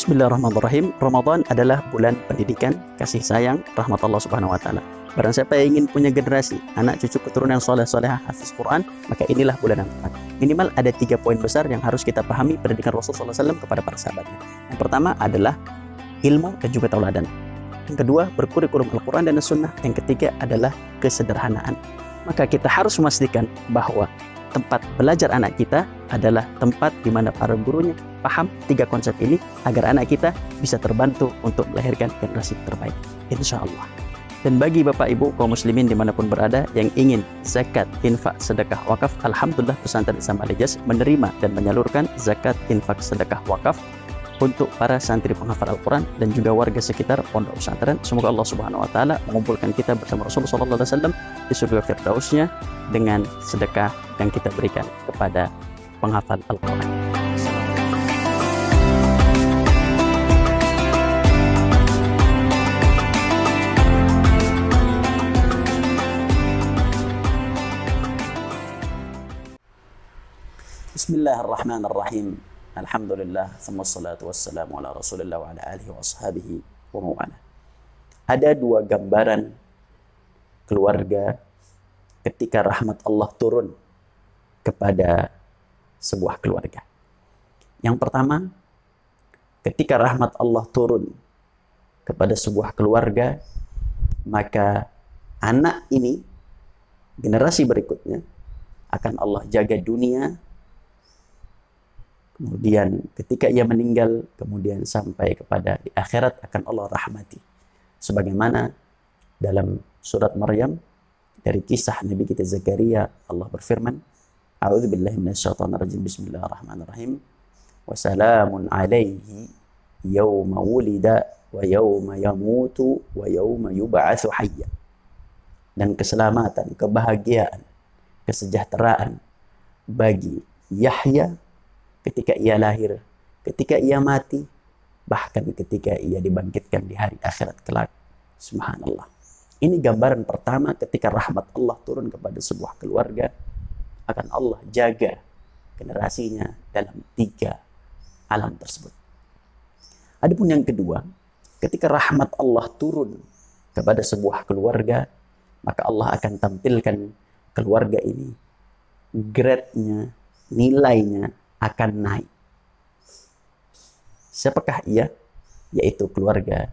Bismillahirrahmanirrahim. Ramadan adalah bulan pendidikan, kasih sayang, rahmat Allah Subhanahu wa taala. Barang siapa yang ingin punya generasi, anak cucu keturunan soleh-solehah hafiz Quran, maka inilah bulan yang tepat. Minimal ada 3 poin besar yang harus kita pahami pendidikan Rasulullah SAW kepada para sahabatnya. Yang pertama adalah ilmu dan juga tauladan. Yang kedua, berkurikulum Al-Quran dan Sunnah. Yang ketiga adalah kesederhanaan. Maka kita harus memastikan bahwa tempat belajar anak kita adalah tempat di mana para gurunya paham 3 konsep ini agar anak kita bisa terbantu untuk melahirkan generasi terbaik, insya Allah. Dan bagi Bapak Ibu kaum muslimin dimanapun berada yang ingin zakat, infak, sedekah, wakaf, alhamdulillah pesantren Islam Al-Hijaz menerima dan menyalurkan zakat, infak, sedekah, wakaf untuk para santri penghafal Al-Quran dan juga warga sekitar pondok pesantren. Semoga Allah Subhanahu wa taala mengumpulkan kita bersama Rasulullah SAW di surga Firdausnya dengan sedekah yang kita berikan kepada penghafal Al-Quran. Bismillahirrahmanirrahim. Alhamdulillah, wassalatu wassalamu ala rasulillah wa ala alihi wa ashabihi wa mawala. Ada 2 gambaran keluarga ketika rahmat Allah turun kepada sebuah keluarga. Yang pertama, ketika rahmat Allah turun kepada sebuah keluarga, maka anak ini, generasi berikutnya, akan Allah jaga dunia. Kemudian ketika ia meninggal, kemudian sampai kepada di akhirat akan Allah rahmati. Sebagaimana dalam surat Maryam dari kisah Nabi kita Zakaria, Allah berfirman, A'udzubillahi minasyaitonirrajim, bismillahirrahmanirrahim. Wa salamun alaihi yawma wulida wa yawma yamutu wa yawma yub'atsu hayya. Dan keselamatan, kebahagiaan, kesejahteraan bagi Yahya ketika ia lahir, ketika ia mati, bahkan ketika ia dibangkitkan di hari akhirat kelak. Subhanallah. Ini gambaran pertama ketika rahmat Allah turun kepada sebuah keluarga, akan Allah jaga generasinya dalam 3 alam tersebut. Adapun yang kedua, ketika rahmat Allah turun kepada sebuah keluarga, maka Allah akan tampilkan keluarga ini, grade-nya, nilainya akan naik. Siapakah ia? Yaitu keluarga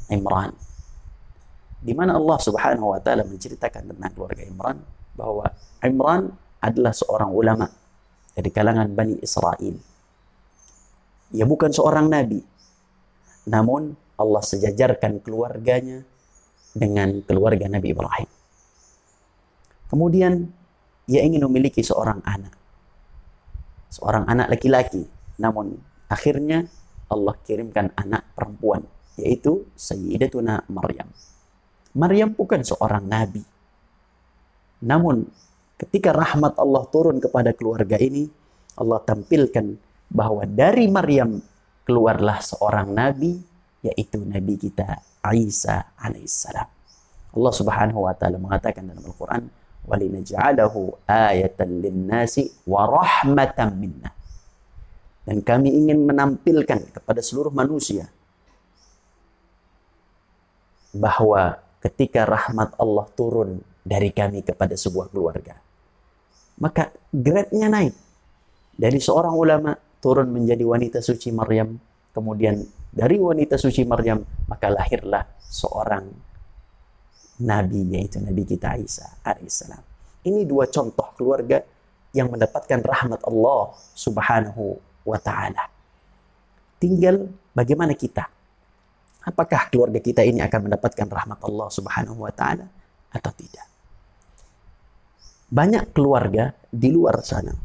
Imran. Di mana Allah Subhanahu wa taala menceritakan tentang keluarga Imran bahwa Imran adalah seorang ulama dari kalangan Bani Israel. Ia bukan seorang nabi. Namun Allah sejajarkan keluarganya dengan keluarga Nabi Ibrahim. Kemudian ia ingin memiliki seorang anak laki-laki, namun akhirnya Allah kirimkan anak perempuan, yaitu Sayyidatuna Maryam. Maryam bukan seorang nabi, namun ketika rahmat Allah turun kepada keluarga ini, Allah tampilkan bahwa dari Maryam keluarlah seorang nabi, yaitu Nabi kita Isa alaihissalam. Allah Subhanahu wa taala mengatakan dalam Al-Quran, walinaj'alahu ayatan linnasi wa rahmatan minna. Dan kami ingin menampilkan kepada seluruh manusia bahwa ketika rahmat Allah turun dari kami kepada sebuah keluarga, maka grade-nya naik. Dari seorang ulama turun menjadi wanita suci Maryam, kemudian dari wanita suci Maryam maka lahirlah seorang nabi, yaitu Nabi kita Isa alaihissalam. Ini 2 contoh keluarga yang mendapatkan rahmat Allah Subhanahu wa ta'ala. Tinggal bagaimana kita. Apakah keluarga kita ini akan mendapatkan rahmat Allah Subhanahu wa ta'ala atau tidak? Banyak keluarga di luar sana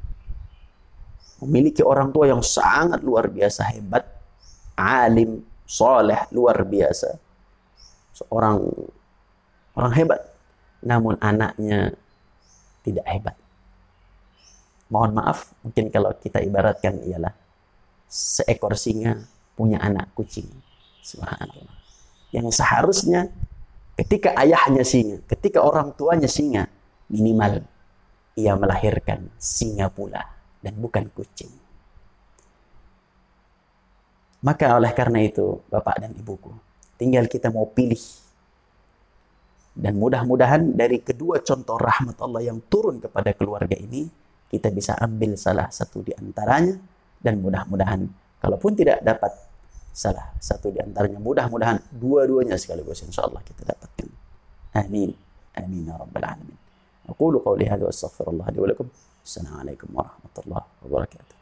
memiliki orang tua yang sangat luar biasa hebat, alim, soleh, luar biasa. Seorang hebat, namun anaknya tidak hebat. Mohon maaf, mungkin kalau kita ibaratkan ialah seekor singa punya anak kucing. Subhanallah. Yang seharusnya ketika ayahnya singa, ketika orang tuanya singa, minimal ia melahirkan singa pula dan bukan kucing. Maka oleh karena itu, Bapak dan Ibuku, tinggal kita mau pilih. Dan mudah-mudahan dari kedua contoh rahmat Allah yang turun kepada keluarga ini, kita bisa ambil salah satu di antaranya. Dan mudah-mudahan, kalaupun tidak dapat salah satu di antaranya, mudah-mudahan dua-duanya sekaligus insya Allah kita dapatkan. Amin. Amin ya rabbal alamin. Aqulu qawli hadza wa astaghfirullah li wa lakum. Assalamualaikum warahmatullahi wabarakatuh.